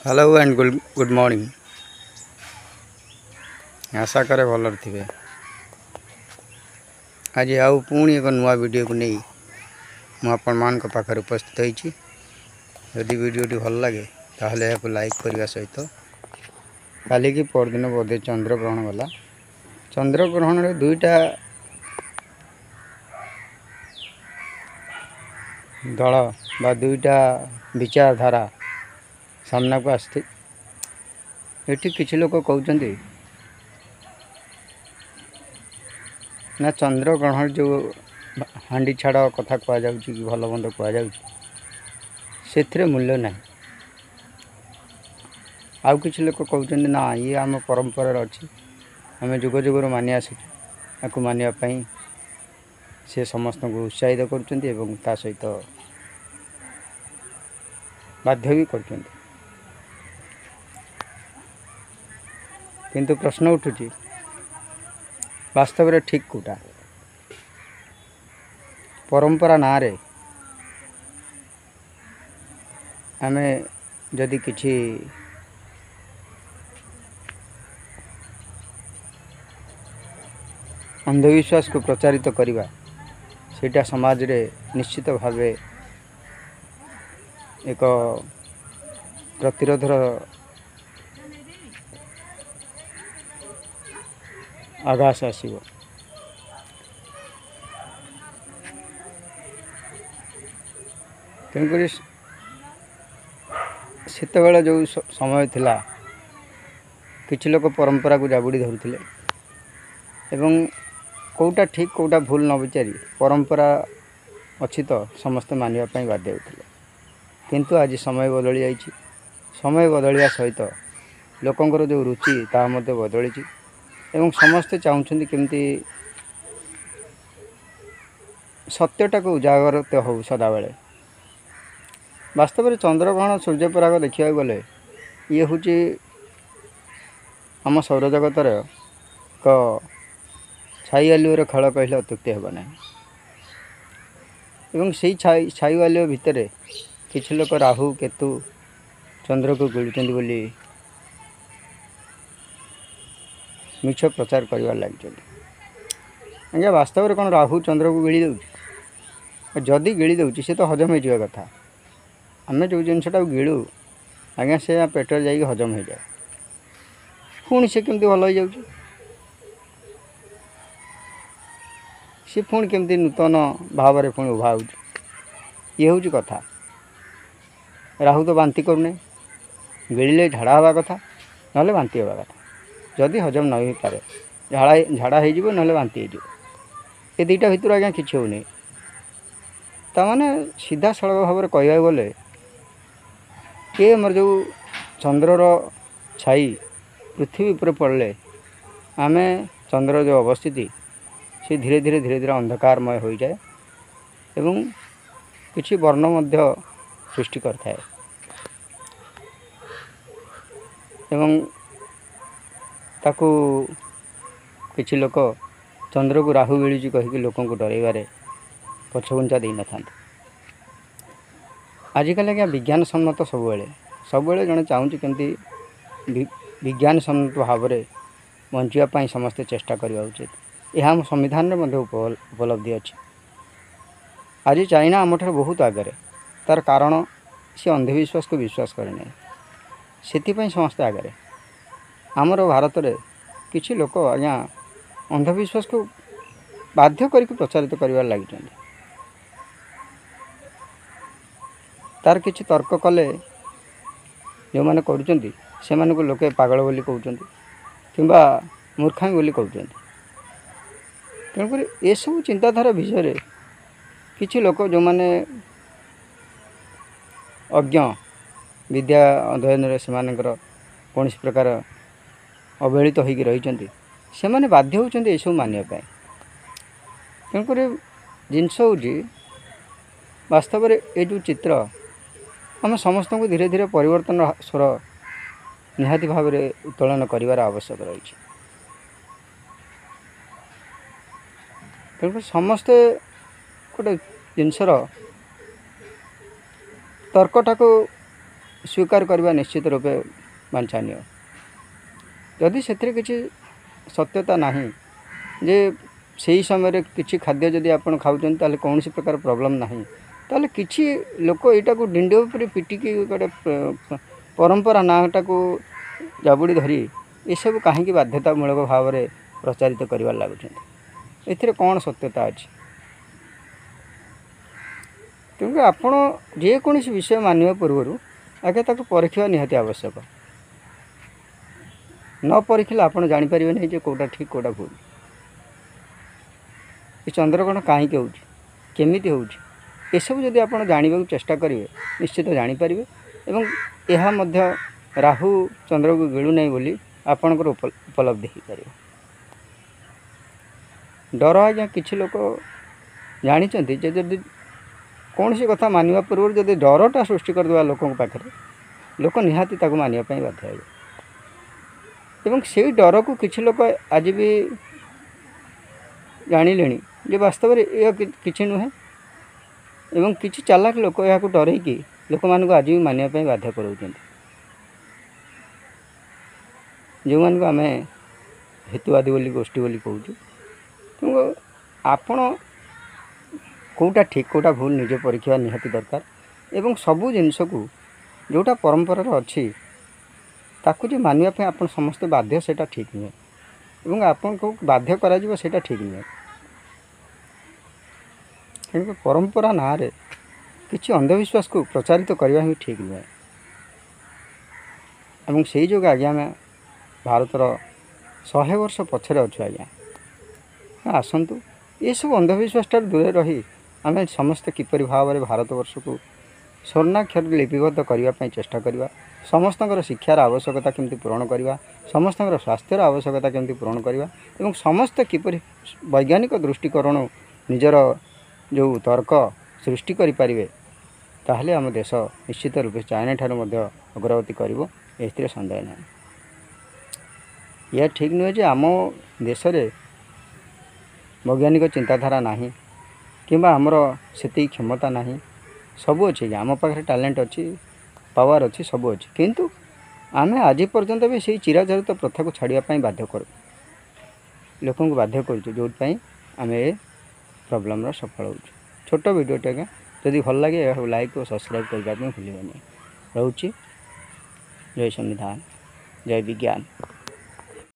Hello and good morning. आशा करे भलर थे। आज आउ पुणी एक नुआ वीडियो को नहीं मुझे पाखे उपस्थित होती। यदि वीडियोटी भल लगे ताहले या लाइक करने सहित काली की परदिन बोधे चंद्रग्रहण गला। चंद्रग्रहण रे दुईटा दल बा दुईटा विचारधारा सामना को आसती। एठी किछि लोक कहउचंदी ना चंद्रग्रहण जो हांडी छाड़ कथा कह जाउची कि भल मंद कह जाउची सेथिरे मूल्य ना। आउ किछि लोक कहउचंदी ना ये आम परंपरा अछि, आम जुग जुगर मानि आसुचु। आकु मानिया पई से समस्त को उत्साहित करुचंदी एवं ता सहित बाध्य भी करुचंदी। किंतु प्रश्न उठुची वास्तव रे ठीक कोटा परंपरा ना रे आमे जदि किछि अंधविश्वास को प्रचारित करिबा सेटा समाज रे निश्चित भावे एक प्रतिरोधर आगास आसीबो। तेणुकरी सेतेबेले जो समय थिला किछि लोक परंपरा को जाबुड़ी धरुथिले एवं कोटा ठीक कोटा भूल न विचारी परंपरा अच्छी तो समस्त मानिबा पई बाध्य होथिले। किंतु आज समय बदली जाइछि। समय बदलिया सहित लोकंकर जो रुचि ता मध्य बदलिछि एवं समस्ते चाहूछन्ति केमती सत्यटा को उजागर हो सदा बेले। वास्तव में चंद्रग्रहण सूर्यपराग देखा गले ये हूँ आम सौरजगतर एक छाई आलुर खेल कहले अत्युक्ति हेब ना। एवं से छाई आलुओ भितर किछि लोक राहु केतु चंद्र को गिलुचंदी बोली मिछ प्रचार करिवार लगी। आज्ञा वास्तव में कौन राहु चंद्र को गिली दउछि? जदि गिली दउछि से तो हजम हो कथा। आमे जो जिनसटा गिलु आज्ञा से पेटर जाइए हजम हो जाए पुणी से केमती भल हो जाउछि। सी पुणी केमती नूतन भाव में पुणी उभा हो ये हूँ कथा। राहु तो बांती करूने गिले झाड़ा हवा कथा ना बांती हवा कथा। जदि हजम न हो पारे झाड़ा हो ना बांती हो ये दुईटा भितर आज्ञा किसी होनी। ताने सीधा सड़क भाव में कह गले कि आमर जो चंद्रर छाई पृथ्वी पर पड़े आमे चंद्र जो अवस्थिति से धीरे धीरे अंधकारमय हो जाए एवं किछि वर्ण मध्य सृष्टि करता है। एवं ताकू किछि लोक चंद्र को राहु गिलुची कहीकि लोक डरइबारे पछघुंचा दे न था। आजिकल क्या विज्ञान सम्मत सबुले जड़े चाहूँ केमती विज्ञान सम्मत भाव में बंचापी समस्ते चेष्टा करवा उचित। यह आम संविधान में उपलब्धि अच्छी। आज चाइना आम ठार बहुत आगे तार कारण सी अंधविश्वास को विश्वास करना से समस्ते आगे। आमर भारत में किछि लोक आज्ञा अंधविश्वास को बाध्य करके प्रचारित कर लगी। तार किछि तर्क कले जो मैंने करुचंती से को लोके पागल बोली कहउचंती किंबा मूर्खामी बोली कहउचंती। तेणुकर ये सब चिंताधारा विषय किछि लोक जो मैंने अज्ञ विद्या अध्ययन से कौन प्रकार अवहेलित तो होगी रही से मैंने बाध्य होती ये सब मानिया। तेणुक जिनस हूँ वास्तव में ये जो चित्र आम समस्त को धीरे धीरे परिवर्तन स्वर निहाती भाव में उत्तोलन कर आवश्यक रही। तेणुक समस्ते गोटे जिनसर तर्कटा को स्वीकार करवा निश्चित रूपे वांछनीय। जदि से किसी सत्यता नहीं जे से समय किसी खाद्य जदि आप खाऊँ ताले कौन प्रकार प्रॉब्लम नहीं ताले किसी लोक यहाँ को डिंडे उपर पिटिकी गोटे परंपरा नाटा को जाबुड़ी धरी ये सब कहीं बाध्यतामूलक भाव में प्रचारित कर लगुच ए कौन सत्यता अच्छी। तेणुक आपण जेकोसी विषय मानवा पूर्व आगे ताको परीक्षा निहाती आवश्यक। न परीक्षिले आप जापर नहीं जे कौटा ठीक कौटा भूल। ये चंद्रग्रहण कहीं होमी होसबू जदि आप जानवा चेष्टा करेंगे निश्चित जापर एवं यह राहु चंद्र को गिलू नहीं बोली आपणकर उपलब्धि हो पार। डर आज्ञा किसी लोक जानते जदि कौन सी कथा मानवा पूर्व जदि डरटा सृष्टि करदे लोकों पाखे लोक निहाती ताको मानिया बाध्य हे एवं से डर को किसी लोक आज भी जानिले जे वास्तव में यह किसी नुहे एवं किसी चालाक लोक यहाँ डरईकि लोक मान आज भी मानिया बाध्य कर जो मान आम हेतुवादी बोली गोष्ठी बोली कहूँ। तेणु आपण कौटा ठीक कौटा भूल निजे परीक्षा निहाती दरकार एवं सबू जिनस को जोटा परंपरार अच्छी ताकू जो मानिया आप समस्ते बाध्य सेटा ठीक नुहे एवं आपन को बाध्य करा सेटा ठीक नुहे। तेणु परंपरा ना रे किसी अंधविश्वास को प्रचारित करवा ही ठीक नुहे एवं से जो आज्ञा आम भारतर 100 वर्ष पछरे अच्छु आज्ञा आसतु ये सब अंधविश्वास दूरे रही आम समस्ते किपरि भाव में भारतवर्ष को स्वर्णाक्षर लिपिबद्ध करने चेष्टा करवा। समस्त शिक्षार आवश्यकता केमती पूरण करवा समस्त स्वास्थ्यर आवश्यकता केमती पूरण करवा एवं समस्त किपरि वैज्ञानिक दृष्टिकोण निजर जो तर्क सृष्टि करें ताहले आम देश निश्चित रूपे चाइना ठार अग्रगति करिवो एथिरे संदेह ना। यह ठीक नुहे जे आम देश रे वैज्ञानिक चिंताधारा नहीं कि आमर से क्षमता नहीं सबू अच्छे आम पाखे टैलेंट अच्छी पावर अच्छी सबू अच्छी किंतु आम आज पर्यंत भी से चिराचरित प्रथा को छाड़ापी बाध्य कर लोक बाध्य कर आम ए प्रोब्लेम सफल हो। छोट वीडियोटे आज्ञा जदि भल लगे लाइक और सब्सक्राइब करने भूल रोचे। जय संविधान जय विज्ञान।